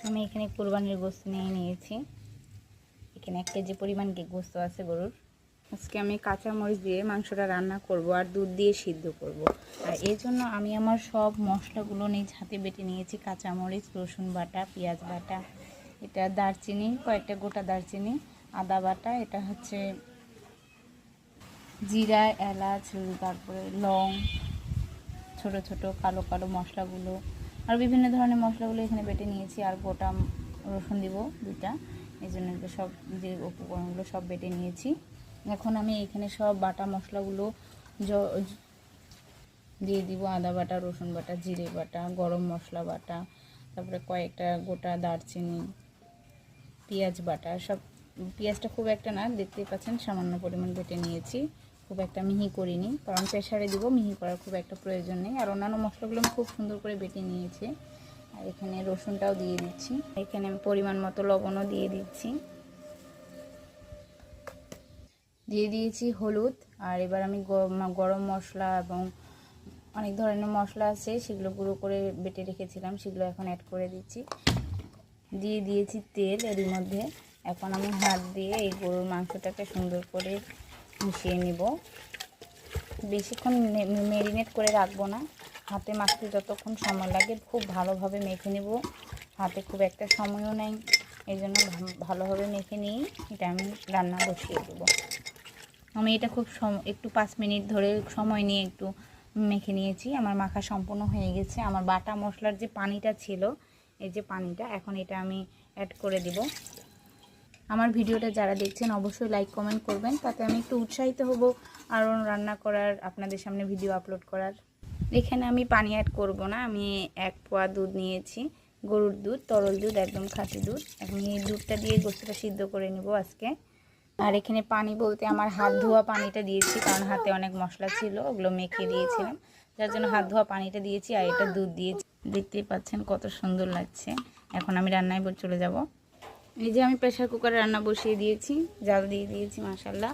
আমি এখানে কুরবানির গোশত নিয়ে নিয়েছি। এখানে 1 কেজি পরিমাণ গোশত আছে গরুর। আজকে আমি কাঁচা মরিচ দিয়ে মাংসটা রান্না করব আর দুধ দিয়ে সিদ্ধ করব। আর এই জন্য আমি আমার সব মশলাগুলো নিজ হাতে বেটে নিয়েছি। কাঁচা মরিচ, রসুন বাটা, পেঁয়াজ বাটা, এটা দারচিনি, কয়েকটা গোটা দারচিনি, আদা বাটা, এটা হচ্ছে জিরা, এলাচ, তারপরে লং, ছোট ছোট কালো কালো মশলাগুলো আর বিভিন্ন ধরনের মশলাগুলো এখানে বেটে নিয়েছি। আর গোটা রসুন দিব 2টা, এই জন্য সব যে উপকরণগুলো সব বেটে নিয়েছি। এখন আমি এখানে সব বাটা মশলাগুলো দিয়ে দিব। আদা বাটা, রসুন বাটা, জিরে বাটা, গরম মশলা বাটা, তারপরে কয়েকটা গোটা দারচিনি, পেঁয়াজ বাটা, সব পেঁয়াজটা খুব একটা না, দেখতেই পাচ্ছেন সামান্য পরিমাণ বেটে নিয়েছি, খুব একটা মিহি করিনি, কারণ প্রেসারে দিব, মিহি করার খুব একটা প্রয়োজন নেই। আর অন্যান্য মশলাগুলো আমি খুব সুন্দর করে বেটে নিয়েছি। আর এখানে রসুনটাও দিয়ে দিচ্ছি। এখানে আমি পরিমাণ মতো লবণও দিয়ে দিচ্ছি, দিয়ে দিয়েছি হলুদ। আর এবার আমি গরম মশলা এবং অনেক ধরনের মশলা আছে, সেগুলো গুঁড়ো করে বেটে রেখেছিলাম, সেগুলো এখন অ্যাড করে দিচ্ছি। দিয়ে দিয়েছি তেল এরই মধ্যে। এখন আমি হাত দিয়ে এই গরুর মাংসটাকে সুন্দর করে মিশিয়ে নিব। বেশিক্ষণ ম্যারিনেট করে রাখবো না, হাতে মাখতে যতক্ষণ সময় লাগে খুব ভালোভাবে মেখে নেব। হাতে খুব একটা সময়ও নেই, এই জন্য ভালোভাবে মেখে নিয়েই এটা আমি রান্না বসিয়ে দেবো। আমি এটা খুব একটু 5 মিনিট ধরে সময় নিয়ে একটু মেখে নিয়েছি। আমার মাখা সম্পূর্ণ হয়ে গেছে। আমার বাটা মশলার যে পানিটা ছিল, এই যে পানিটা, এখন এটা আমি অ্যাড করে দিব। আমার ভিডিওটা যারা দেখছেন অবশ্যই লাইক কমেন্ট করবেন, তাতে আমি একটু উৎসাহিত হব আরও রান্না করার, আপনাদের সামনে ভিডিও আপলোড করার। এখানে আমি পানি অ্যাড করব না, আমি 1 পোয়া দুধ নিয়েছি, গরুর দুধ, তরল দুধ, একদম খাঁটি দুধ। এখন এই দুধটা দিয়ে গোশতটা সিদ্ধ করে নেব আজকে। আর এখানে পানি বলতে আমার হাত ধোয়া পানিটা দিয়েছি, কারণ হাতে অনেক মশলা ছিল, ওগুলো মেখে দিয়েছিলাম, যার জন্য হাত ধোয়া পানিটা দিয়েছি। আর এটা দুধ দিয়েছি, দেখতেই পাচ্ছেন কত সুন্দর লাগছে। এখন আমি রান্নায় চলে যাব। এই যে আমি প্রেসার কুকারে রান্না বসিয়ে দিয়েছি, জাল দিয়ে দিয়েছি মাশাআল্লাহ।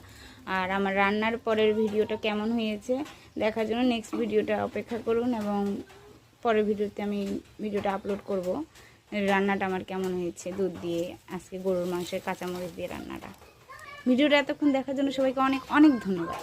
আর আমার রান্নার পরের ভিডিওটা কেমন হয়েছে দেখার জন্য নেক্সট ভিডিওটা অপেক্ষা করুন, এবং পরের ভিডিওতে আমি ভিডিওটা আপলোড করব রান্নাটা আমার কেমন হয়েছে দুধ দিয়ে আজকে গরুর মাংসের কাঁচামরিচ দিয়ে রান্নাটা। ভিডিওটা এতক্ষণ দেখার জন্য সবাইকে অনেক অনেক ধন্যবাদ।